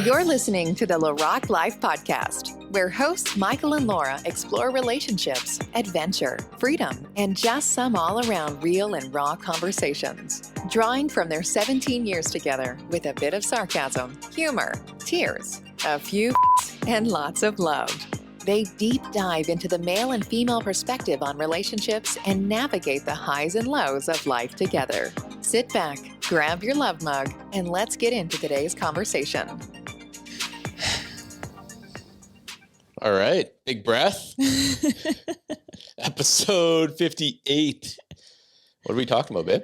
You're listening to the LaRock Life Podcast, where hosts Michael and Laura explore relationships, adventure, freedom, and just some all-around real and raw conversations. Drawing from their 17 years together with a bit of sarcasm, humor, tears, a few and lots of love. They deep dive into the male and female perspective on relationships and navigate the highs and lows of life together. Sit back, grab your love mug, and let's get into today's conversation. All right. Big breath. Episode 58. What are we talking about, babe?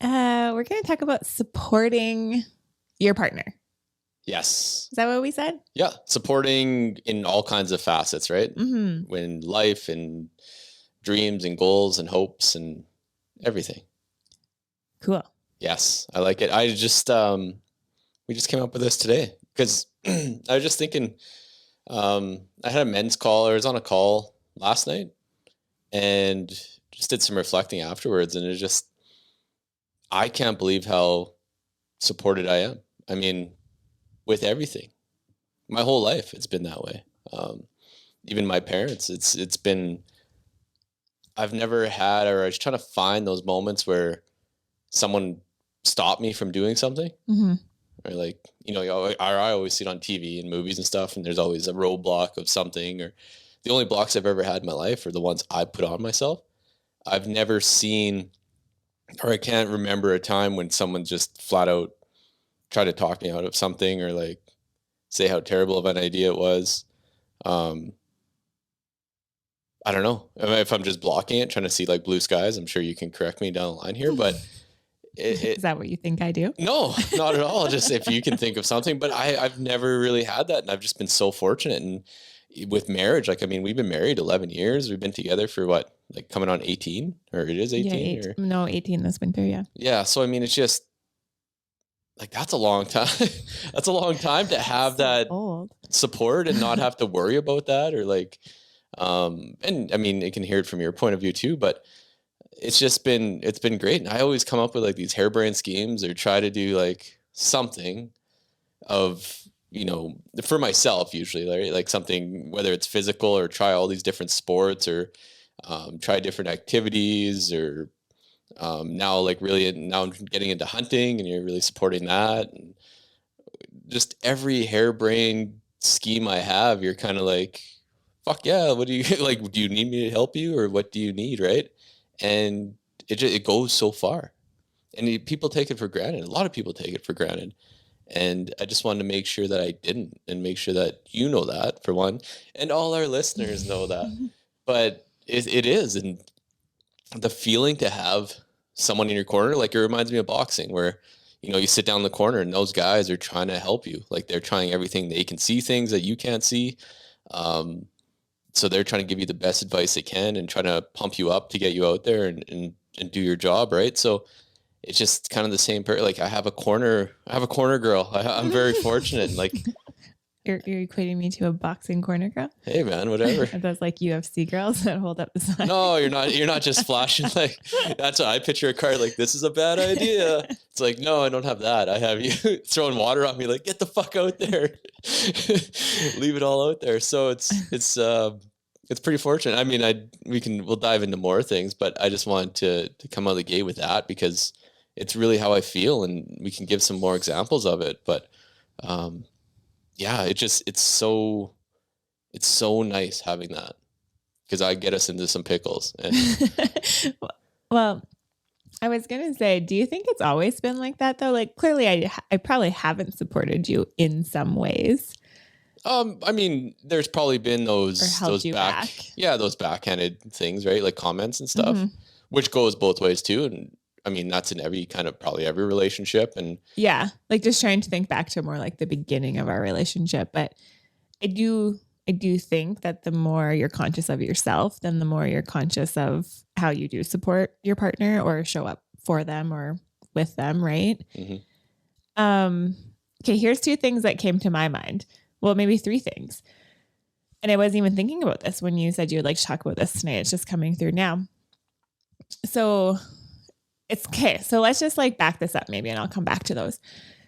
We're going to talk about supporting your partner. Yes. Is that what we said? Yeah. Supporting in all kinds of facets, right? Mm-hmm. When life and dreams and goals and hopes and everything. Cool. Yes. I like it. I just, we just came up with this today because I was just thinking, I had a men's call. I was on a call last night and just did some reflecting afterwards. And it just, I can't believe how supported I am. I mean, with everything, my whole life, it's been that way. Even my parents, it's been, I've never had, or I was trying to find those moments where someone stopped me from doing something. Mm-hmm. Or like, I always see it on TV and movies and stuff, and there's always a roadblock of something, or the only blocks I've ever had in my life are the ones I put on myself. I've never seen, or I can't remember a time when someone just flat out tried to talk me out of something or like say how terrible of an idea it was. I don't know if I'm just blocking it, trying to see like blue skies. I'm sure you can correct me down the line here, but is that what you think I do? No, not at all. Just if you can think of something, but I've never really had that. And I've just been so fortunate. And with marriage, like, I mean, we've been married 11 years. We've been together for what, like coming on 18 or it is 18? Yeah, no, 18 this winter. Yeah. Yeah. So, I mean, it's just like, that's a long time. That's a long time to have that support and not have to worry about that or like, and I mean, you can hear it from your point of view too, but it's been great. And I always come up with like these hare-brained schemes or try to do like something of, for myself usually, right? Like something, whether it's physical or try all these different sports or try different activities or now I'm getting into hunting and you're really supporting that. And just every hare-brained scheme I have, you're kind of like, fuck yeah. What do you like? Do you need me to help you or what do you need? Right. And it goes so far and people take it for granted. A lot of people take it for granted. And I just wanted to make sure that I didn't and make sure that you know that for one, and all our listeners know that, but it is. And the feeling to have someone in your corner, like it reminds me of boxing where, you sit down in the corner and those guys are trying to help you. Like they're trying everything. They can see things that you can't see. So they're trying to give you the best advice they can and trying to pump you up to get you out there and do your job. Right. So it's just kind of the same. Like I have a corner girl. I'm very fortunate. Like you're equating me to a boxing corner girl. Hey man, whatever. Are those like UFC girls that hold up the sign? No, you're not just flashing. Like that's what I picture a card like, this is a bad idea. It's like, no, I don't have that. I have you throwing water on me. Like, get the fuck out there. Leave it all out there. So it's pretty fortunate. I mean, we'll dive into more things, but I just wanted to come out of the gate with that because it's really how I feel and we can give some more examples of it. But, yeah, it's so nice having that because I get us into some pickles. And well, I was going to say, do you think it's always been like that though? Like clearly I probably haven't supported you in some ways. I mean, there's probably been those back. Yeah, those backhanded things, right? Like comments and stuff, which goes both ways too. And I mean, that's in probably every relationship. And yeah, like just trying to think back to more like the beginning of our relationship. But I do think that the more you're conscious of yourself, then the more you're conscious of how you do support your partner or show up for them or with them. Right. Mm-hmm. Okay. Here's two things that came to my mind. Well, maybe three things. And I wasn't even thinking about this when you said you would like to talk about this tonight. It's just coming through now. So it's okay. So let's just like back this up maybe, and I'll come back to those.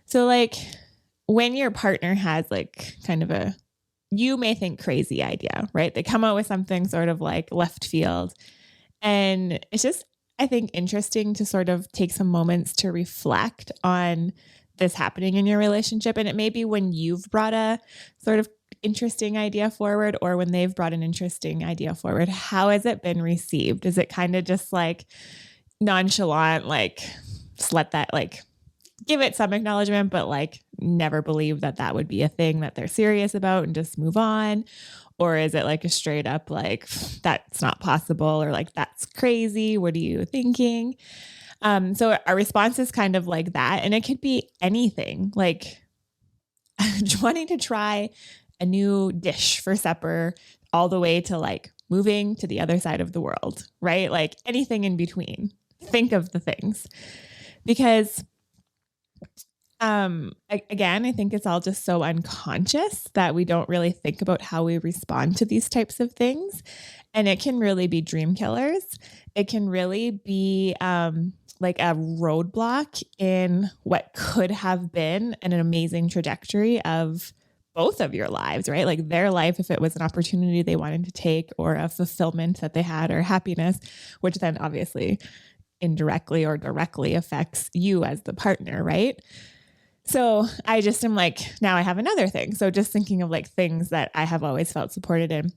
So like when your partner has like kind of a, you may think crazy idea, right? They come out with something sort of like left field. And it's just, I think, interesting to sort of take some moments to reflect on this happening in your relationship. And it may be when you've brought a sort of interesting idea forward or when they've brought an interesting idea forward. How has it been received? Is it kind of just like nonchalant, like just let that, like give it some acknowledgement, but like never believe that that would be a thing that they're serious about and just move on? Or is it like a straight up like, that's not possible, or like, that's crazy, what are you thinking? So our response is kind of like that. And it could be anything, like wanting to try a new dish for supper, all the way to like moving to the other side of the world, right? Like anything in between. Think of the things. Because again, I think it's all just so unconscious that we don't really think about how we respond to these types of things. And it can really be dream killers. It can really be like a roadblock in what could have been an amazing trajectory of both of your lives, right? Like their life, if it was an opportunity they wanted to take, or a fulfillment that they had, or happiness, which then obviously indirectly or directly affects you as the partner, right? So I just am like, now I have another thing. So just thinking of like things that I have always felt supported in.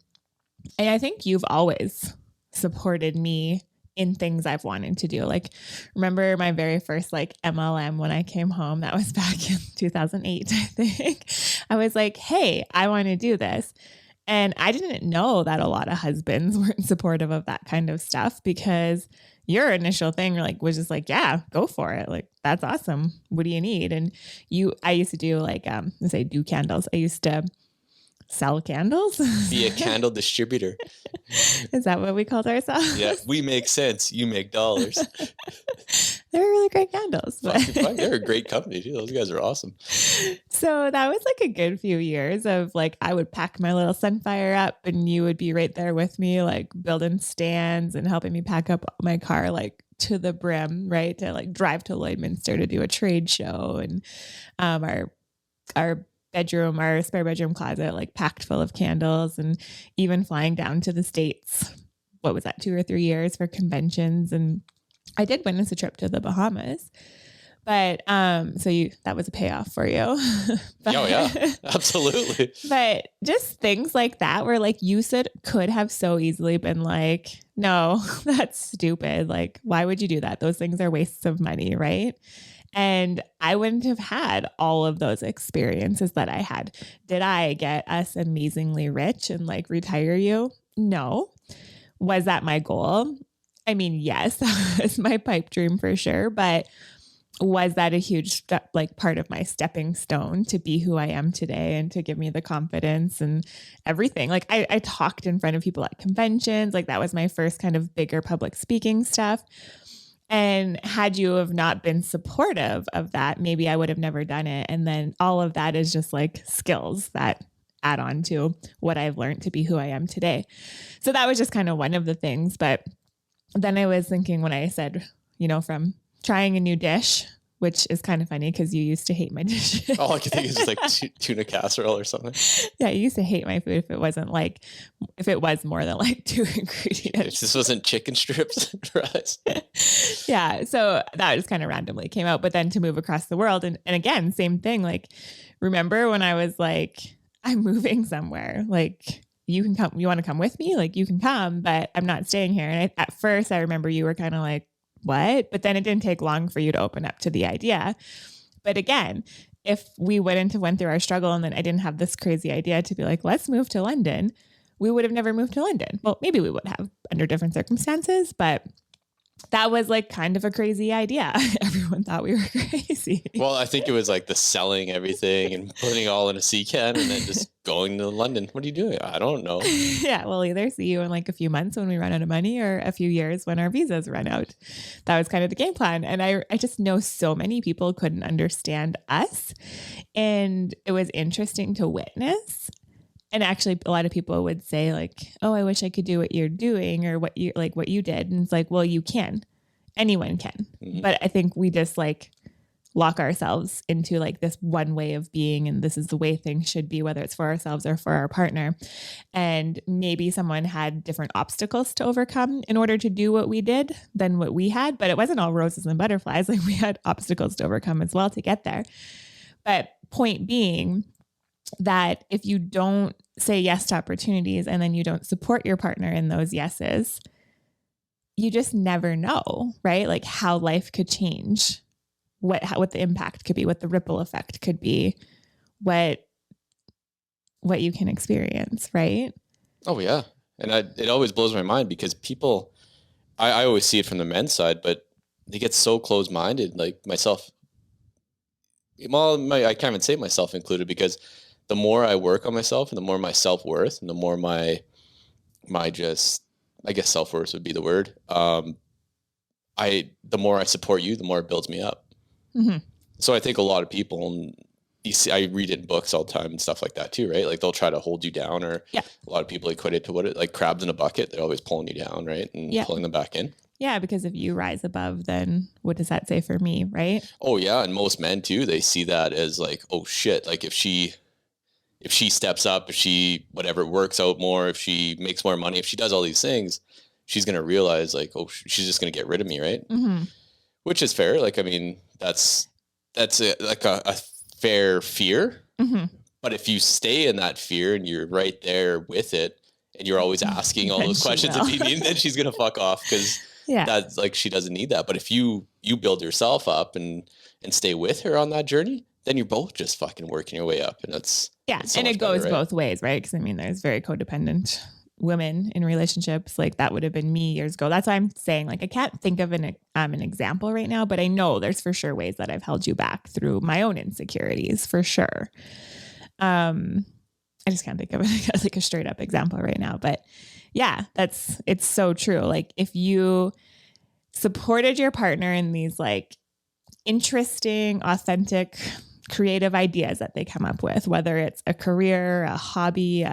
And I think you've always supported me in things I've wanted to do. Like, remember my very first like MLM when I came home? That was back in 2008, I think. I was like, hey, I want to do this. And I didn't know that a lot of husbands weren't supportive of that kind of stuff, because your initial thing like was just like, yeah, go for it. Like, that's awesome. What do you need? And I used to do like, let's say do candles. I used to sell candles. Be a candle distributor. Is that what we called ourselves? Yeah, we make sense. You make dollars. They're really great candles. They're a great company too. Those guys are awesome. So that was like a good few years of like, I would pack my little Sunfire up and you would be right there with me, like building stands and helping me pack up my car, like to the brim, right? To like drive to Lloydminster to do a trade show. And our bedroom, our spare bedroom closet, like packed full of candles, and even flying down to the States. What was that, 2 or 3 years for conventions? And I did witness a trip to the Bahamas, but that was a payoff for you. But, oh yeah, absolutely. But just things like that, where like you could have so easily been like, no, that's stupid. Like, why would you do that? Those things are wastes of money, right? And I wouldn't have had all of those experiences that I had. Did I get us amazingly rich and like retire you? No. Was that my goal? I mean, yes, that was my pipe dream for sure. But was that a huge step, like part of my stepping stone to be who I am today and to give me the confidence and everything? Like I talked in front of people at conventions. Like that was my first kind of bigger public speaking stuff. And had you have not been supportive of that, maybe I would have never done it. And then all of that is just like skills that add on to what I've learned to be who I am today. So that was just kind of one of the things. But then I was thinking when I said, from trying a new dish, which is kind of funny because you used to hate my dishes. All I could think is just like tuna casserole or something. Yeah, you used to hate my food if it was more than like 2 ingredients. If this wasn't chicken strips and rice. Yeah, so that just kind of randomly came out. But then to move across the world, and again, same thing. Like, remember when I was like, I'm moving somewhere, like, you can come, you want to come with me? Like, you can come, but I'm not staying here. And at first I remember you were kind of like, what? But then it didn't take long for you to open up to the idea. But again, if we went through our struggle and then I didn't have this crazy idea to be like, let's move to London, we would have never moved to London. Well, maybe we would have under different circumstances, but that was like kind of a crazy idea. Everyone thought we were crazy. Well, I think it was like the selling everything and putting it all in a sea can and then just going to London. What are you doing? I don't know. Yeah, we'll either see you in like a few months when we run out of money or a few years when our visas run out. That was kind of the game plan. And I just know so many people couldn't understand us. And it was interesting to witness. And actually, a lot of people would say like, oh, I wish I could do what you're doing or what you did. And it's like, well, you can. Anyone can. But I think we just like lock ourselves into like this one way of being, and this is the way things should be, whether it's for ourselves or for our partner. And maybe someone had different obstacles to overcome in order to do what we did than what we had, but it wasn't all roses and butterflies. Like we had obstacles to overcome as well to get there. But point being that if you don't say yes to opportunities and then you don't support your partner in those yeses, you just never know, right? Like how life could change, what the impact could be, what the ripple effect could be, what you can experience, right? Oh yeah. And it always blows my mind because people, I always see it from the men's side, but they get so close-minded, like myself. Well, I can't even say myself included, because the more I work on myself and the more my self-worth and the more my just, I guess self-worth would be the word. The more I support you, the more it builds me up. Mm-hmm. So I think a lot of people, and you see, I read it in books all the time and stuff like that too, right? Like they'll try to hold you down, or a lot of people equate it to like crabs in a bucket. They're always pulling you down, right? And pulling them back in. Yeah, because if you rise above, then what does that say for me, right? Oh yeah, and most men too, they see that as like, oh shit, like if she steps up, if she whatever works out more, if she makes more money, if she does all these things, she's gonna realize like, oh, she's just gonna get rid of me, right? Mm-hmm. Which is fair. Like, I mean, that's a fair fear. Mm-hmm. But if you stay in that fear and you're right there with it, and you're always asking all those questions and then she's gonna fuck off, because that's like, she doesn't need that. But if you build yourself up and stay with her on that journey, then you're both just fucking working your way up, and it's so and it goes better, right? both ways, right? Because I mean, there's very codependent women in relationships. Like that would have been me years ago. That's why I'm saying, like, I can't think of an example right now, but I know there's for sure ways that I've held you back through my own insecurities, for sure. I just can't think of like a straight up example right now, but yeah, it's so true. Like if you supported your partner in these like interesting, authentic, creative ideas that they come up with, whether it's a career, a hobby,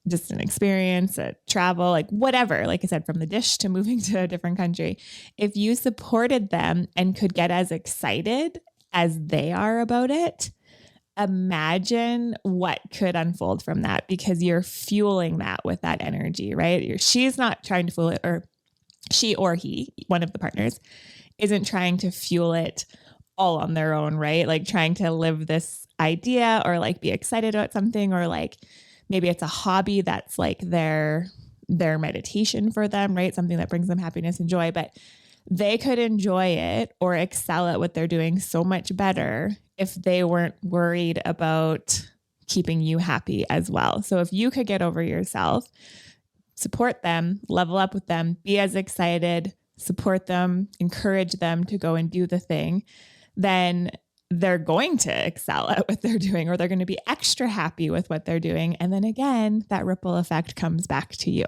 just an experience, a travel, like whatever, like I said, from the dish to moving to a different country, if you supported them and could get as excited as they are about it, imagine what could unfold from that, because you're fueling that with that energy, right? She's not trying to fuel it, or she or he, one of the partners, isn't trying to fuel it all on their own, right? Like trying to live this idea or like be excited about something, or like maybe it's a hobby that's like their meditation for them, right? Something that brings them happiness and joy, but they could enjoy it or excel at what they're doing so much better if they weren't worried about keeping you happy as well. So if you could get over yourself, support them, level up with them, be as excited, support them, encourage them to go and do the thing, then they're going to excel at what they're doing, or they're going to be extra happy with what they're doing. And then again, that ripple effect comes back to you.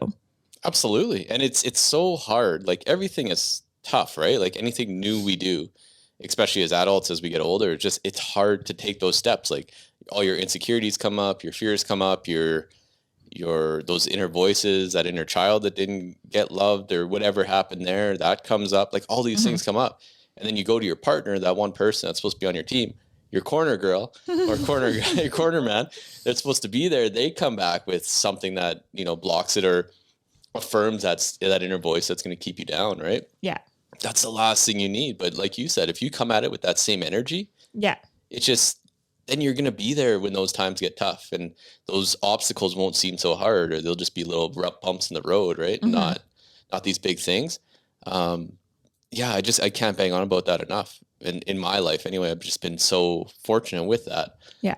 Absolutely. And it's so hard. Like everything is tough, right? Like anything new we do, especially as adults, as we get older, it's hard to take those steps. Like all your insecurities come up, your fears come up, your those inner voices, that inner child that didn't get loved or whatever happened there, that comes up. Like all these things come up. And then you go to your partner, that one person that's supposed to be on your team, your corner girl or your corner man that's supposed to be there. They come back with something that, blocks it or affirms that inner voice that's going to keep you down, right? Yeah. That's the last thing you need. But like you said, if you come at it with that same energy, then you're going to be there when those times get tough, and those obstacles won't seem so hard, or they'll just be little rough bumps in the road, right? Mm-hmm. Not these big things. I can't bang on about that enough. And in my life anyway, I've just been so fortunate with that. Yeah.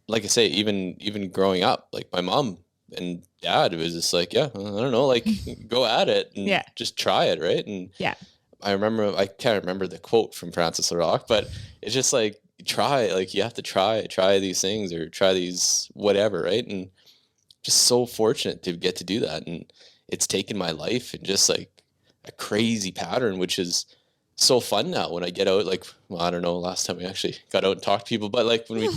Like I say, even growing up, like my mom and dad, it was just like, I don't know, like go at it and just try it. Right. And I can't remember the quote from Francis LaRock, but it's just like, you have to try these things, or try these whatever. Right. And just so fortunate to get to do that. And it's taken my life and just like a crazy pattern, which is so fun now when I get out. Like, well, I don't know, last time we actually got out and talked to people, but like when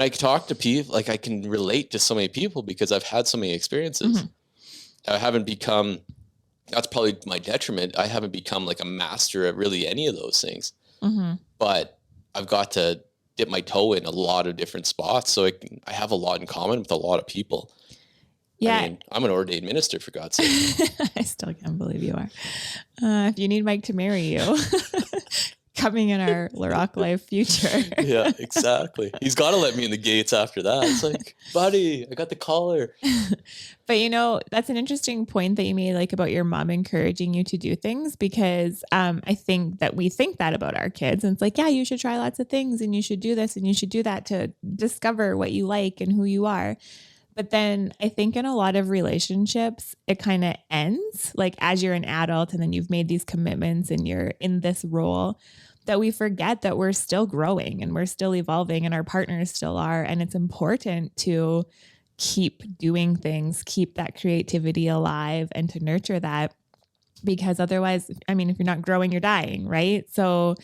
I talk to people, like I can relate to so many people because I've had so many experiences. Mm-hmm. I haven't become that's probably my detriment. I haven't become like a master at really any of those things, but I've got to dip my toe in a lot of different spots. So I have a lot in common with a lot of people. Yeah. I mean, I'm an ordained minister, for God's sake. I still can't believe you are. If you need Mike to marry you, coming in our Larock Life future. Yeah, exactly. He's got to let me in the gates after that. It's like, buddy, I got the collar. But you know, that's an interesting point that you made, like about your mom encouraging you to do things, because I think that we think that about our kids. And it's like, yeah, you should try lots of things and you should do this and you should do that to discover what you like and who you are. But then I think in a lot of relationships, it kind of ends like as you're an adult and then you've made these commitments and you're in this role, that we forget that we're still growing and we're still evolving and our partners still are. And it's important to keep doing things, keep that creativity alive and to nurture that, because otherwise, I mean, if you're not growing, you're dying, right? So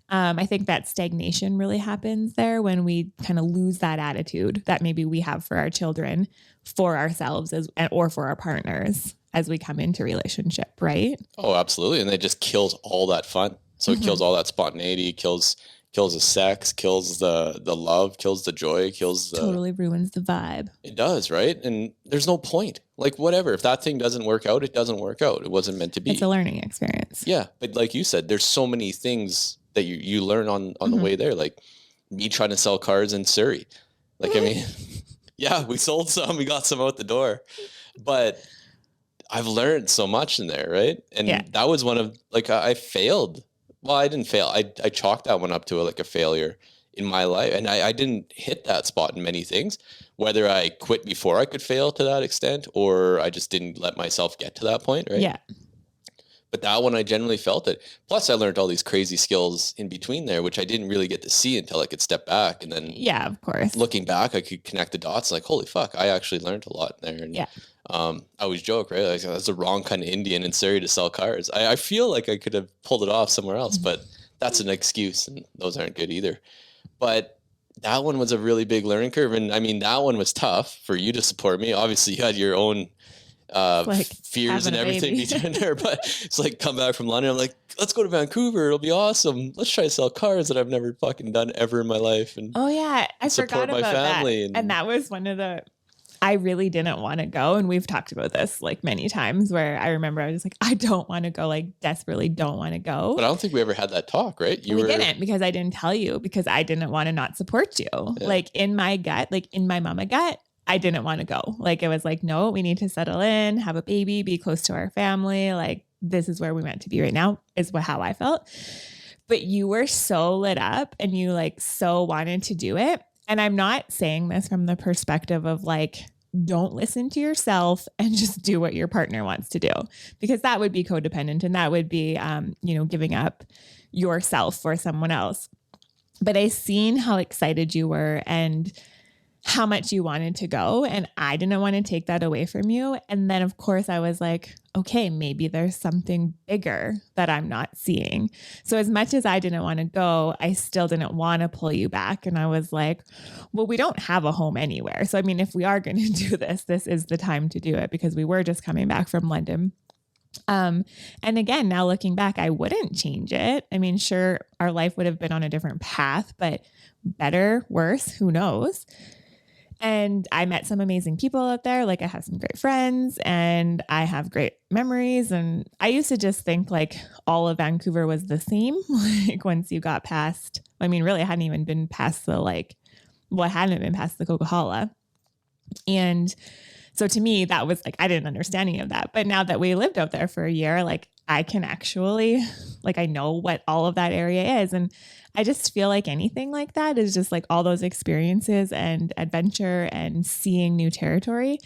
I think that stagnation really happens there when we kind of lose that attitude that maybe we have for our children, for ourselves or for our partners as we come into relationship, right? Oh, absolutely. And it just kills all that fun. So it kills all that spontaneity, kills the sex, kills the love, kills the joy, totally ruins the vibe. It does, right? And there's no point. Like, whatever. If that thing doesn't work out, it doesn't work out. It wasn't meant to be. It's a learning experience. Yeah. But like you said, there's so many things that you learn on the way there. Like me trying to sell cars in Surrey. Like, I mean, yeah, we sold some, we got some out the door, but I've learned so much in there, right? And that was one of, like, I failed. Well, I didn't fail. I chalked that one up to a failure in my life. And I didn't hit that spot in many things, whether I quit before I could fail to that extent, or I just didn't let myself get to that point, right? Yeah. But that one, I generally felt it. Plus, I learned all these crazy skills in between there, which I didn't really get to see until I could step back. And then, yeah, of course, looking back, I could connect the dots. Like, holy fuck, I actually learned a lot there. And I always joke, right? Like, that's the wrong kind of Indian in Surrey to sell cars. I feel like I could have pulled it off somewhere else, but that's an excuse, and those aren't good either. But that one was a really big learning curve. And I mean, that one was tough for you to support me. Obviously, you had your own like fears and everything between there, but it's like, come back from London, I'm like, let's go to Vancouver, it'll be awesome, let's try to sell cars that I've never fucking done ever in my life. And I forgot about my family that. And that was one of the, I really didn't want to go, and we've talked about this like many times, where I remember I was just like, I don't want to go, like desperately don't want to go. But I don't think we ever had that talk, right? We didn't, because I didn't tell you, because I didn't want to not support you. Like in my gut, like in my mama gut, I didn't want to go. Like, it was like, no, we need to settle in, have a baby, be close to our family. Like, this is where we meant to be right now, is how I felt. But you were so lit up and you like so wanted to do it. And I'm not saying this from the perspective of like, don't listen to yourself and just do what your partner wants to do, because that would be codependent and that would be, giving up yourself for someone else. But I seen how excited you were and how much you wanted to go. And I didn't want to take that away from you. And then of course I was like, okay, maybe there's something bigger that I'm not seeing. So as much as I didn't want to go, I still didn't want to pull you back. And I was like, well, we don't have a home anywhere. So, I mean, if we are going to do this is the time to do it, because we were just coming back from London. And again, now looking back, I wouldn't change it. I mean, sure, our life would have been on a different path, but better, worse, who knows? And I met some amazing people out there. Like, I have some great friends and I have great memories. And I used to just think like all of Vancouver was the same. Like, once you got past, I mean, really, I hadn't even been past the Coquihalla. And so to me, that was like, I didn't understand any of that. But now that we lived out there for a year, like I can actually, like, I know what all of that area is. And I just feel like anything like that is just like all those experiences and adventure and seeing new territory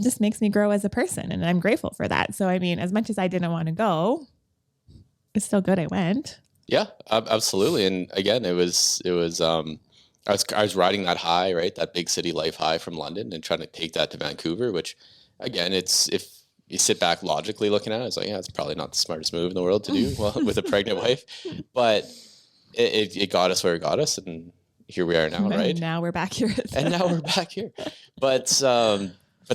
just makes me grow as a person. And I'm grateful for that. So, I mean, as much as I didn't want to go, it's still good I went. Yeah, absolutely. And again, I was riding that high, right? That big city life high from London, and trying to take that to Vancouver, which again, it's, if you sit back logically looking at it, it's like, yeah, it's probably not the smartest move in the world to do with a pregnant wife, but it got us where it got us. And here we are now, right? Now we're back here. But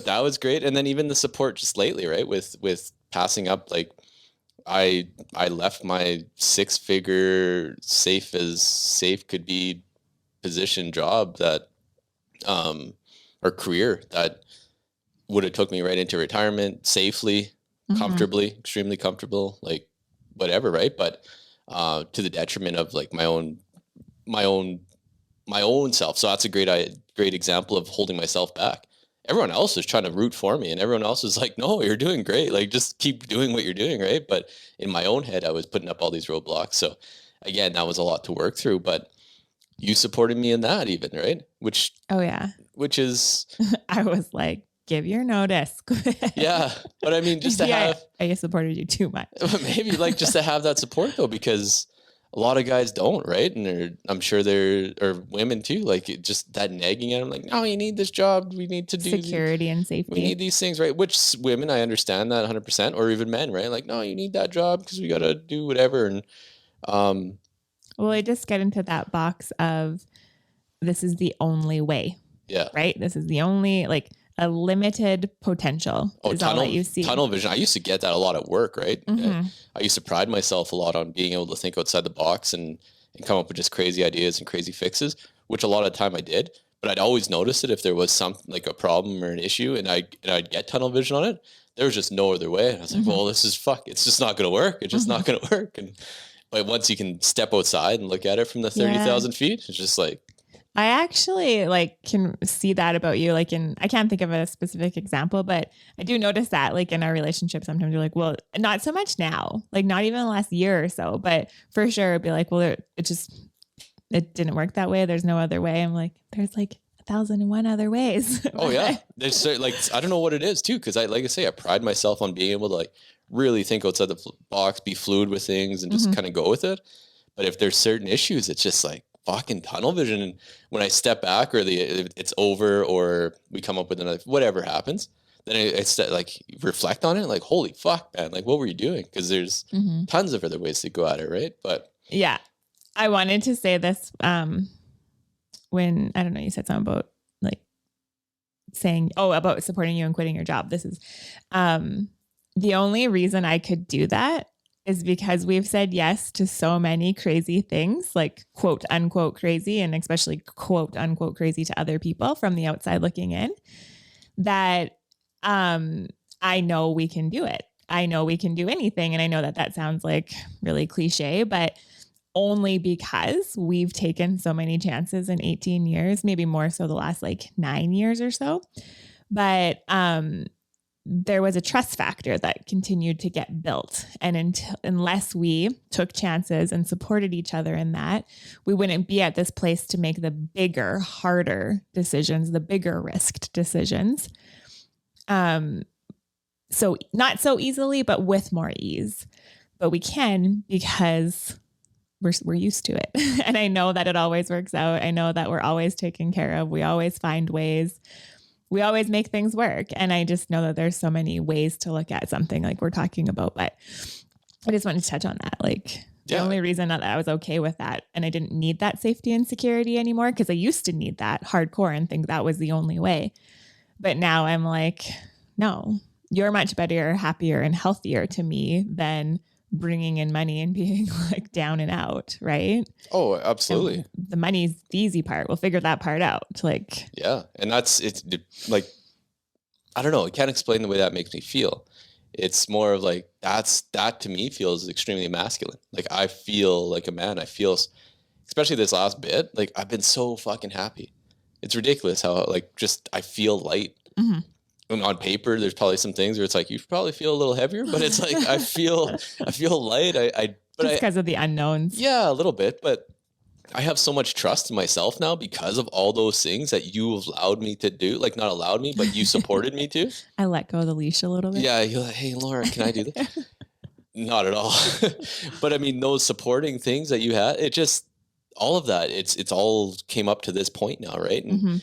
that was great. And then even the support just lately, right? With passing up, like I left my 6-figure safe as safe could be position job that or career that would have took me right into retirement safely, comfortably, extremely comfortable, like whatever, right? But to the detriment of like my own self. So that's a great example of holding myself back. Everyone else is trying to root for me, and everyone else is like, no, you're doing great. Like, just keep doing what you're doing, right? But in my own head, I was putting up all these roadblocks. So again, that was a lot to work through, but you supported me in that even, right? Which is, I was like, give your notice. yeah. But I mean, just to have, I supported you too much. Maybe like just to have that support though, because a lot of guys don't, right? And I'm sure or women too, like just that nagging at them, like, no, you need this job. We need to do security and safety. We need these things, right? Which women, I understand that 100%, or even men, right? Like, no, you need that job because we got to do whatever. And, well, I just get into that box of this is the only way. Yeah. Right. This is the only, like, a limited potential is all that you see. Tunnel vision. I used to get that a lot at work, right? I used to pride myself a lot on being able to think outside the box and come up with just crazy ideas and crazy fixes, which a lot of the time I did. But I'd always notice it if there was something like a problem or an issue, and I'd get tunnel vision on it. There was just no other way. And I was like, well, this is it's just not going to work. It's just not going to work. But once you can step outside and look at it from the 30,000 feet, it's just like, I actually like can see that about you. Like I can't think of a specific example, but I do notice that like in our relationship, sometimes you're like, well, not so much now, like not even the last year or so, but for sure it'd be like, well, it didn't work that way. There's no other way. I'm like, there's like 1,001 other ways. Oh yeah. There's like, I don't know what it is too. Cause like I say, I pride myself on being able to like really think outside the box, be fluid with things and just kind of go with it. But if there's certain issues, it's just like, fucking tunnel vision. And when I step back or it's over or we come up with another, whatever happens, then it's like reflect on it. Like, holy fuck, man. Like, what were you doing? Cause there's tons of other ways to go at it. Right. But yeah, I wanted to say this, when, I don't know, you said something about like saying, about supporting you and quitting your job. This is, the only reason I could do that is because we've said yes to so many crazy things, like quote unquote crazy, and especially quote unquote crazy to other people from the outside looking in, that I know we can do it. I know we can do anything. And I know that sounds like really cliche, but only because we've taken so many chances in 18 years, maybe more so the last like 9 years or so. But there was a trust factor that continued to get built. And unless we took chances and supported each other in that, we wouldn't be at this place to make the bigger, harder decisions, the bigger risked decisions. So not so easily, but with more ease. But we can because we're used to it. And I know that it always works out. I know that we're always taken care of. We always find ways. We always make things work. And I just know that there's so many ways to look at something like we're talking about, but I just wanted to touch on that. Like the only reason that I was okay with that and I didn't need that safety and security anymore, because I used to need that hardcore and think that was the only way. But now I'm like, no, you're much better, happier, and healthier to me than bringing in money and being like down and out. Right. Oh, absolutely. And the money's the easy part. We'll figure that part out. Like, yeah. And it's like, I don't know. I can't explain the way that makes me feel. It's more of like, that to me feels extremely masculine. Like I feel like a man. I feel, especially this last bit, like I've been so fucking happy. It's ridiculous how like, just, I feel light. And on paper, there's probably some things where it's like, you probably feel a little heavier, but it's like, I feel light. But just because of the unknowns. Yeah, a little bit, but I have so much trust in myself now because of all those things that you allowed me to do. Like not allowed me, but you supported me to. I let go of the leash a little bit. Yeah. You're like, hey, Laura, can I do that? Not at all. But I mean, those supporting things that you had, it just, all of that, it's all came up to this point now. Right. And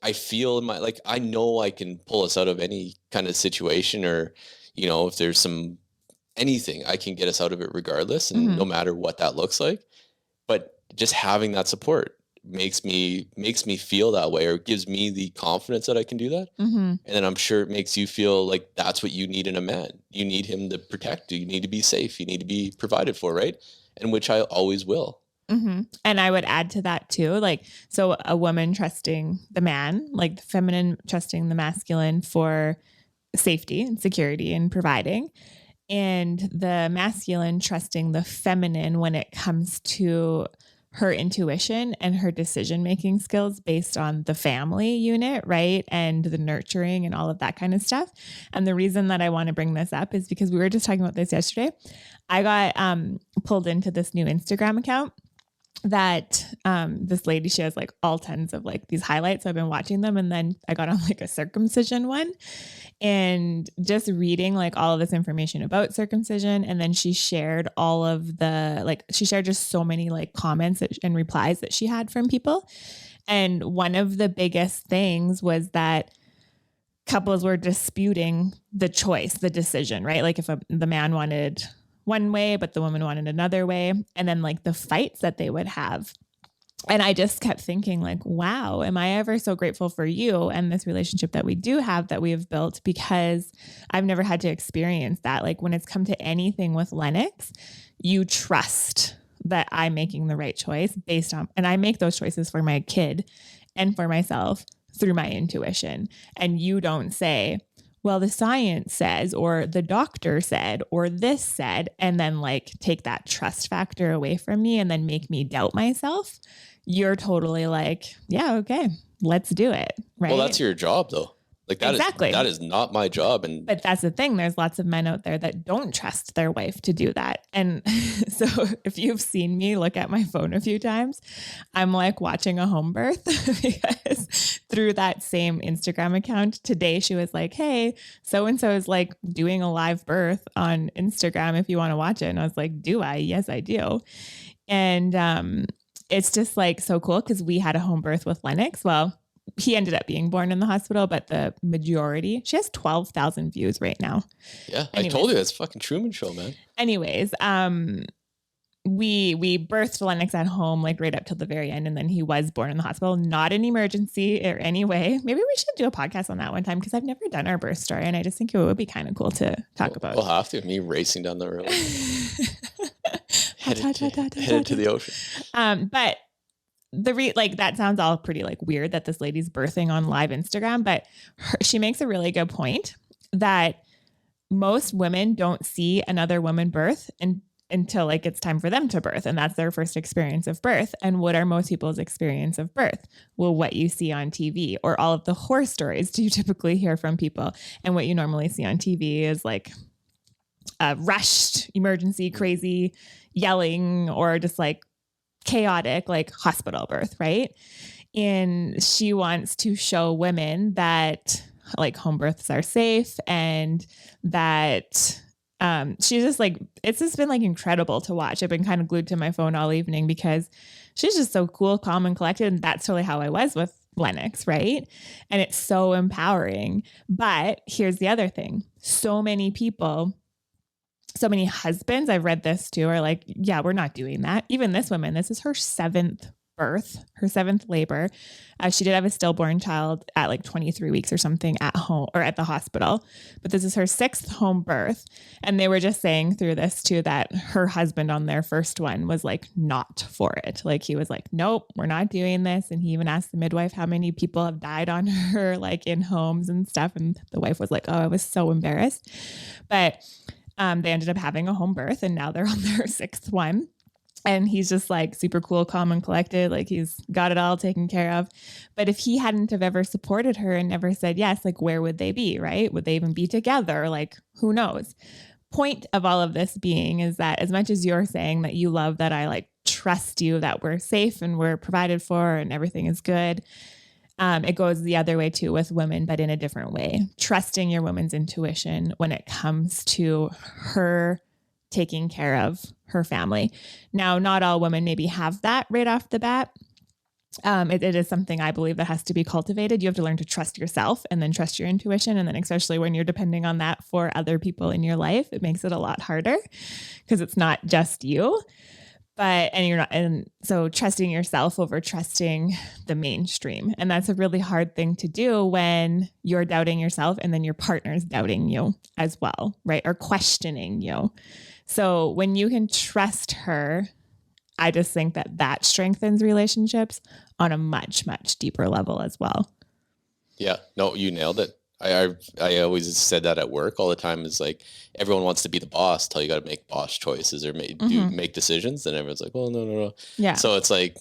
I feel in my, like, I know I can pull us out of any kind of situation or, you know, if there's anything, I can get us out of it regardless. And no matter what that looks like, but just having that support makes me feel that way, or gives me the confidence that I can do that. And then I'm sure it makes you feel like that's what you need in a man. You need him to protect you. You need to be safe. You need to be provided for, right? And which I always will. And I would add to that too, like, so a woman trusting the man, like the feminine trusting the masculine for safety and security and providing, and the masculine trusting the feminine when it comes to her intuition and her decision-making skills based on the family unit, right? And the nurturing and all of that kind of stuff. And the reason that I want to bring this up is because we were just talking about this yesterday. I got pulled into this new Instagram account that this lady, she has like all tons of like these highlights. So I've been watching them, and then I got on like a circumcision one and just reading like all of this information about circumcision. And then she shared all of the, like, she shared just so many like comments and replies that she had from people. And one of the biggest things was that couples were disputing the choice, the decision, right? Like if the man wanted one way, but the woman wanted another way. And then like the fights that they would have. And I just kept thinking like, wow, am I ever so grateful for you and this relationship that we do have, that we have built, because I've never had to experience that. Like when it's come to anything with Lennox, you trust that I'm making the right choice based on, and I make those choices for my kid and for myself through my intuition. And you don't say, well, the science says, or the doctor said, or this said, and then like take that trust factor away from me and then make me doubt myself. You're totally like, yeah, okay, let's do it. Right. Well, that's your job though. Like that exactly. that is not my job. But that's the thing. There's lots of men out there that don't trust their wife to do that. And so if you've seen me look at my phone a few times, I'm like watching a home birth because through that same Instagram account today, she was like, hey, so-and-so is like doing a live birth on Instagram if you want to watch it. And I was like, do I? Yes, I do. And it's just like so cool because we had a home birth with Lennox. Well, he ended up being born in the hospital, but the majority, she has 12,000 views right now. Yeah. Anyways, I told you it's fucking Truman Show, man. Anyways, we birthed Lennox at home, like right up till the very end. And then he was born in the hospital, not an emergency or any way. Maybe we should do a podcast on that one time, because I've never done our birth story. And I just think it would be kind of cool to talk about. We'll have to. Me racing down the road. headed to the ocean. But like that sounds all pretty like weird that this lady's birthing on live Instagram, but she makes a really good point that most women don't see another woman birth until like it's time for them to birth. And that's their first experience of birth. And what are most people's experience of birth? Well, what you see on TV or all of the horror stories do you typically hear from people. And what you normally see on TV is like rushed, emergency, crazy yelling, or just like chaotic, like hospital birth, right? And she wants to show women that like home births are safe, and that she's just like, it's just been like incredible to watch. I've been kind of glued to my phone all evening because she's just so cool, calm, and collected. And that's totally how I was with Lennox, right? And it's so empowering. But here's the other thing. So many people, so many husbands, I've read this too, are like, yeah, we're not doing that. Even this woman, this is her 7th birth, her 7th labor. She did have a stillborn child at like 23 weeks or something at home or at the hospital, but this is her 6th home birth. And they were just saying through this too, that her husband on their first one was like, not for it. Like he was like, nope, we're not doing this. And he even asked the midwife how many people have died on her, like in homes and stuff. And the wife was like, oh, I was so embarrassed. But they ended up having a home birth, and now they're on their 6th one. And he's just like super cool, calm, and collected. Like he's got it all taken care of. But if he hadn't have ever supported her and never said yes, like where would they be, right? Would they even be together? Like who knows? Point of all of this being is that as much as you're saying that you love that I like trust you, that we're safe and we're provided for and everything is good, it goes the other way too with women, but in a different way. Trusting your woman's intuition when it comes to her taking care of her family. Now, not all women maybe have that right off the bat. It is something I believe that has to be cultivated. You have to learn to trust yourself and then trust your intuition. And then especially when you're depending on that for other people in your life, it makes it a lot harder because it's not just you. and so trusting yourself over trusting the mainstream. And that's a really hard thing to do when you're doubting yourself and then your partner's doubting you as well, right? Or questioning you. So when you can trust her, I just think that strengthens relationships on a much, much deeper level as well. Yeah, no, you nailed it. I always said that at work all the time, is like, everyone wants to be the boss till you got to make boss choices or make decisions. And everyone's like, well, no. Yeah. So it's like,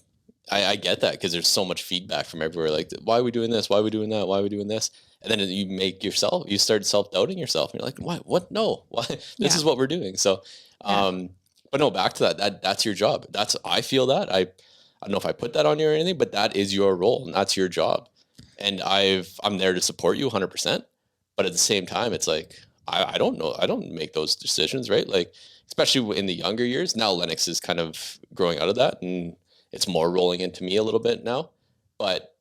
I get that, because there's so much feedback from everywhere. Like, why are we doing this? Why are we doing that? Why are we doing this? And then you start self-doubting yourself, and you're like, what? No, why? This is what we're doing. So, but no, back to that's your job. I feel that I don't know if I put that on you or anything, but that is your role and that's your job. And I'm there to support you 100%. But at the same time, it's like, I don't know. I don't make those decisions, right? Like, especially in the younger years. Now Lennox is kind of growing out of that, and it's more rolling into me a little bit now. But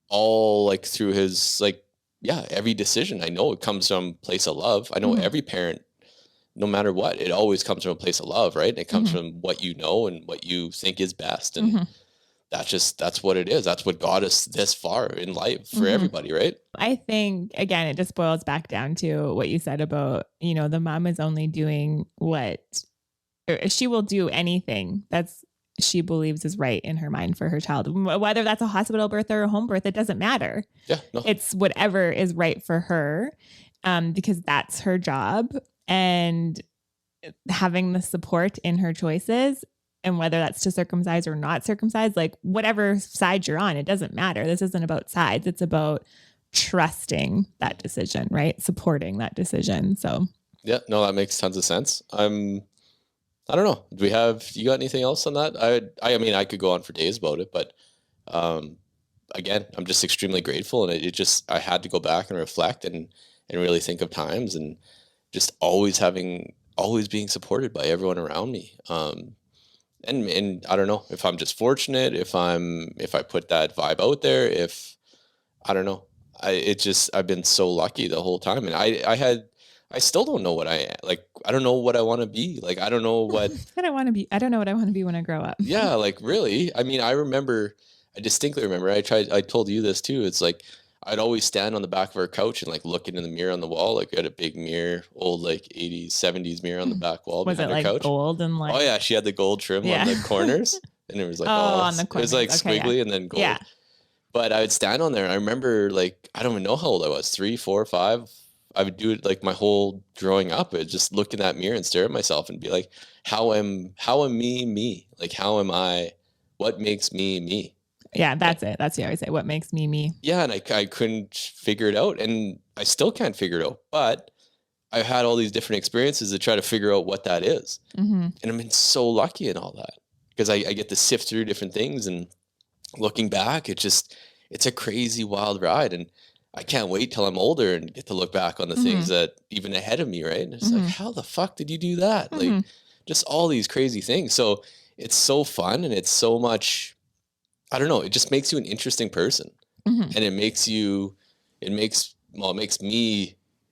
all like through his, like, every decision, I know it comes from a place of love. I know every parent, no matter what, it always comes from a place of love, right? And it comes from what you know and what you think is best. And that's what it is. That's what got us this far in life for everybody, right? I think, again, it just boils back down to what you said about, the mom is only doing she will do anything that's she believes is right in her mind for her child. Whether that's a hospital birth or a home birth, it doesn't matter. Yeah, no. It's whatever is right for her, because that's her job. And having the support in her choices, and whether that's to circumcise or not circumcise, like whatever side you're on, it doesn't matter. This isn't about sides. It's about trusting that decision, right? Supporting that decision. So yeah, no, that makes tons of sense. I don't know. You got anything else on that? I mean, I could go on for days about it, but again, I'm just extremely grateful. And I had to go back and reflect and really think of times, and just always being supported by everyone around me. And I don't know if I'm just fortunate, if I put that vibe out there, I don't know. I've been so lucky the whole time. And I still don't know what I don't know what I want to be. Like, I don't know what I don't know what I want to be when I grow up. Yeah. Like, really? I mean, I distinctly remember, I told you this too. It's like, I'd always stand on the back of our couch and like look into the mirror on the wall. Like, we had a big mirror, old like 80s, 70s mirror on the back wall. Was it like couch. Gold and like? Oh yeah, she had the gold trim on the corners, and it was like on the corners. It was like squiggly and then gold. Yeah. But I would stand on there. And I remember, like, I don't even know how old I was, 3, 4, 5. I would do it like my whole growing up. I'd just look in that mirror and stare at myself and be like, how am me? Like, how am I? What makes me me? Yeah, that's it. That's what I always say. What makes me me? Yeah, and I couldn't figure it out, and I still can't figure it out. But I've had all these different experiences to try to figure out what that is, and I've been so lucky in all that, because I get to sift through different things. And looking back, it's a crazy wild ride, and I can't wait till I'm older and get to look back on the things that even ahead of me, right? And it's like, how the fuck did you do that? Like, just all these crazy things. So it's so fun, and it's so much. I don't know. It just makes you an interesting person, and it makes me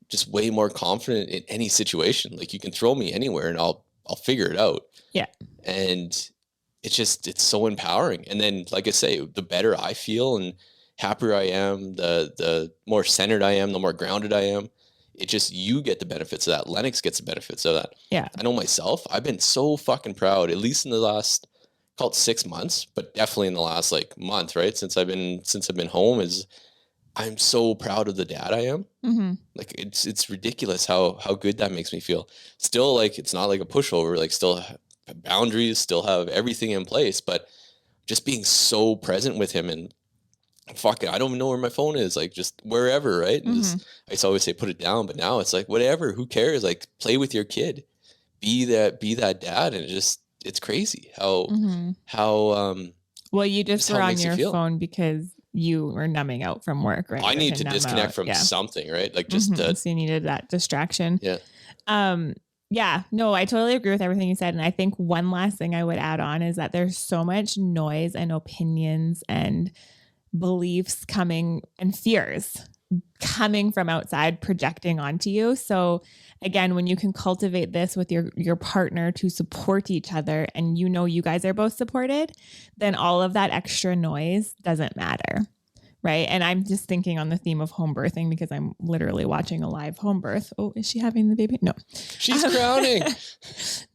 just way more confident in any situation. Like, you can throw me anywhere and I'll figure it out. Yeah. And it's so empowering. And then, like I say, the better I feel and happier I am, the more centered I am, the more grounded I am. You get the benefits of that. Lennox gets the benefits of that. Yeah. I know myself, I've been so fucking proud, at least in the last, call it 6 months, but definitely in the last like month, right? Since I've been home, I'm so proud of the dad I am. Like, it's ridiculous how good that makes me feel. Still, like, it's not like a pushover, like, still have boundaries, still have everything in place, but just being so present with him. And fuck it, I don't even know where my phone is, like, just wherever, right? And I used to always say put it down, but now it's like, whatever, who cares? Like, play with your kid, be that dad. And it's crazy how well, you just were on your phone because you were numbing out from work, right? I need to disconnect from something, right? Like, just so you needed that distraction. Yeah. Yeah, no, I totally agree with everything you said. And I think one last thing I would add on is that there's so much noise and opinions and beliefs coming and fears coming from outside projecting onto you. So again, when you can cultivate this with your partner to support each other and you guys are both supported, then all of that extra noise doesn't matter. Right. And I'm just thinking on the theme of home birthing because I'm literally watching a live home birth. Oh, is she having the baby? No. She's crowning.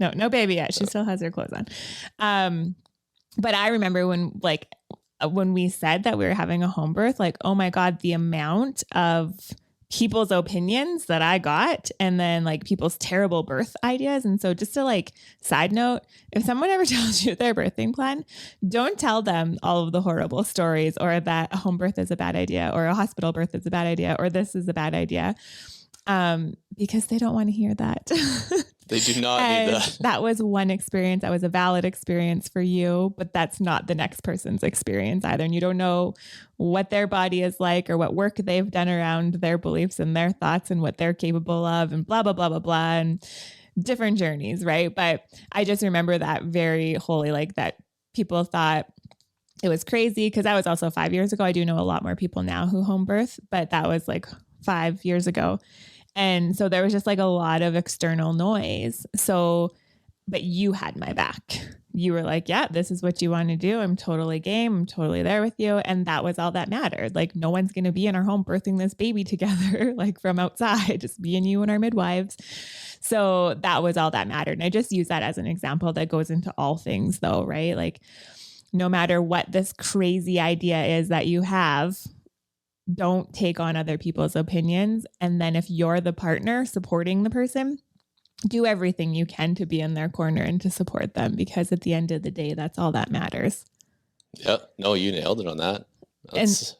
No baby yet. She still has her clothes on. But I remember when we said that we were having a home birth, like, oh my God, the amount of people's opinions that I got and then like people's terrible birth ideas. And so just to like side note, if someone ever tells you their birthing plan, don't tell them all of the horrible stories or that a home birth is a bad idea or a hospital birth is a bad idea or this is a bad idea. Because they don't want to hear that. They do not need that. That was one experience. That was a valid experience for you, but that's not the next person's experience either. And you don't know what their body is like or what work they've done around their beliefs and their thoughts and what they're capable of and blah, blah, blah, blah, blah, and different journeys. Right. But I just remember that very wholly, like that people thought it was crazy because that was also 5 years ago. I do know a lot more people now who home birth, but that was like 5 years ago. And so there was just like a lot of external noise. So, but you had my back. You were like, yeah, this is what you want to do. I'm totally game. I'm totally there with you. And that was all that mattered. Like no one's going to be in our home birthing this baby together, like from outside, just me and you and our midwives. So that was all that mattered. And I just use that as an example that goes into all things though, right? Like no matter what this crazy idea is that you have, don't take on other people's opinions. And then if you're the partner supporting the person, do everything you can to be in their corner and to support them, because at the end of the day, that's all that matters. Yeah. No, you nailed it on that.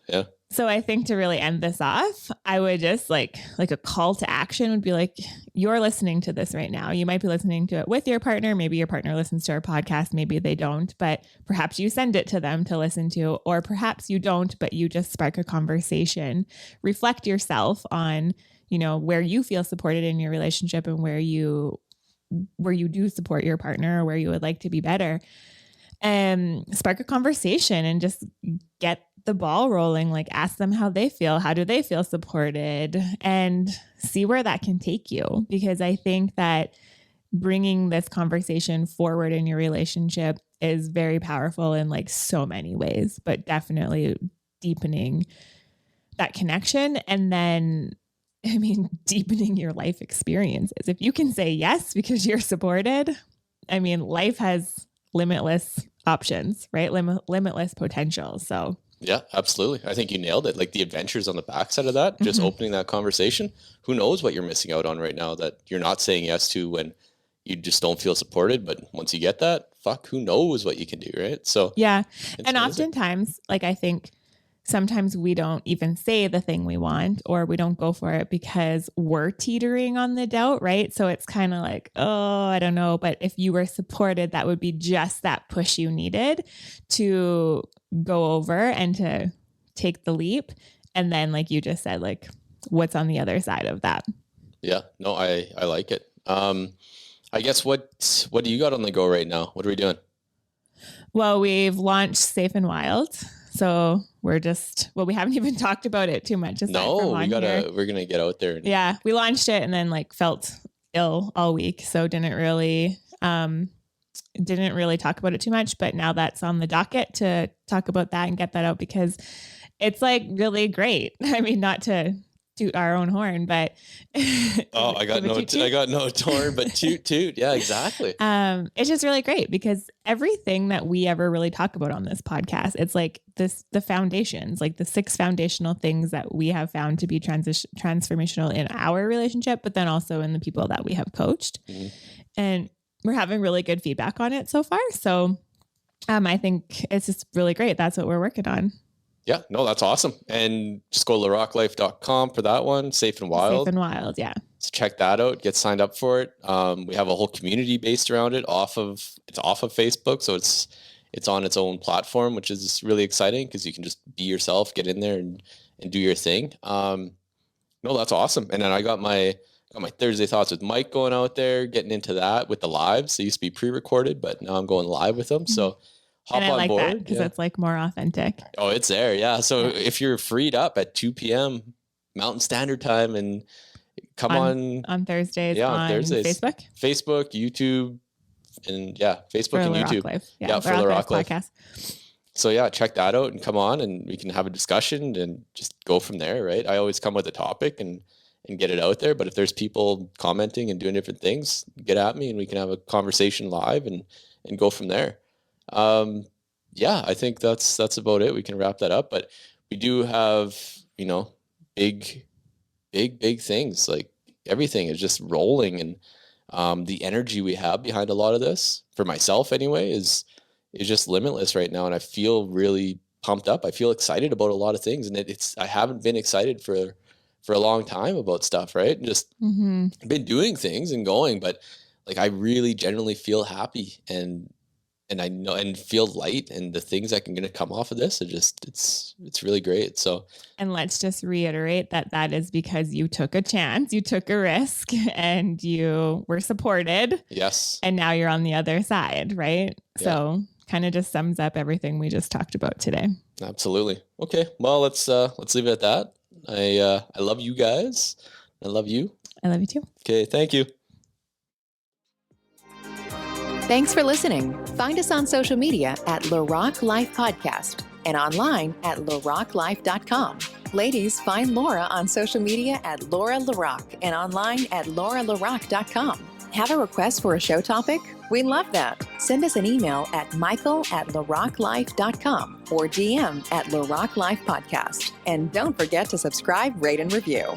Yeah. So I think to really end this off, I would just like a call to action would be like, you're listening to this right now. You might be listening to it with your partner. Maybe your partner listens to our podcast. Maybe they don't, but perhaps you send it to them to listen to, or perhaps you don't, but you just spark a conversation. Reflect yourself on, where you feel supported in your relationship and where you do support your partner or where you would like to be better. And spark a conversation and just get the ball rolling, like ask them how they feel. How do they feel supported? And see where that can take you. Because I think that bringing this conversation forward in your relationship is very powerful in like so many ways, but definitely deepening that connection. And then, deepening your life experiences. If you can say yes because you're supported, life has limitless options, right? Limitless potential. So yeah, absolutely. I think you nailed it. Like the adventures on the backside of that, just opening that conversation. Who knows what you're missing out on right now that you're not saying yes to when you just don't feel supported. But once you get that, who knows what you can do, right? So yeah. And oftentimes, like I think sometimes we don't even say the thing we want, or we don't go for it because we're teetering on the doubt, right? So it's kind of like, oh, I don't know. But if you were supported, that would be just that push you needed to go over and to take the leap. And then, like you just said, like what's on the other side of that? Yeah, no, I like it. I guess what do you got on the go right now? What are we doing? Well, we've launched Safe and Wild. So we're we haven't even talked about it too much. No, we're going to get out there. Yeah. We launched it and then like felt ill all week. So didn't really talk about it too much, but now that's on the docket to talk about that and get that out because it's like really great. Not to toot our own horn, but I got no horn, but toot. Yeah, exactly. It's just really great because everything that we ever really talk about on this podcast, it's like the foundations, like the 6 foundational things that we have found to be transformational in our relationship, but then also in the people that we have coached. Mm-hmm. And we're having really good feedback on it so far. So I think it's just really great. That's what we're working on. Yeah, no, that's awesome. And just go to larocklife.com for that one. Safe and Wild. Safe and Wild, yeah. So check that out. Get signed up for it. We have a whole community based around it. It's off of Facebook, so it's on its own platform, which is really exciting because you can just be yourself, get in there and do your thing. No, that's awesome. And then I got my Thursday Thoughts with Mike going out there, getting into that with the lives. They used to be pre-recorded, but now I'm going live with them. So hop on board. That because it's like more authentic. Oh, it's there. Yeah. So if you're freed up at 2 p.m. Mountain Standard Time and come on Thursdays on on Thursdays. Facebook, YouTube, and Facebook and YouTube. Life. For the Rock Life podcast. So check that out and come on and we can have a discussion and just go from there, right? I always come with a topic and get it out there. But if there's people commenting and doing different things, get at me and we can have a conversation live and go from there. I think that's about it. We can wrap that up. But we do have, big things. Like everything is just rolling, and the energy we have behind a lot of this, for myself anyway, is just limitless right now. And I feel really pumped up. I feel excited about a lot of things, and I haven't been excited for a long time about stuff, right? Just been doing things and going, but like I really genuinely feel happy and I know and feel light, and the things that can gonna come off of this are just it's really great. So, and let's just reiterate that is because you took a chance, you took a risk, and you were supported. Yes. And now you're on the other side, right? Yeah. So kind of just sums up everything we just talked about today. Absolutely. Okay. Well, let's leave it at that. I love you guys. I love you. I love you too. Okay. Thank you. Thanks for listening. Find us on social media at Le Rock Life Podcast and online at lerocklife.com. Ladies, find Laura on social media at Laura LaRock and online at lauralarock.com. Have a request for a show topic? We love that. Send us an email at michael@lerocklife.com or DM at Le Rock Life Podcast. And don't forget to subscribe, rate, and review.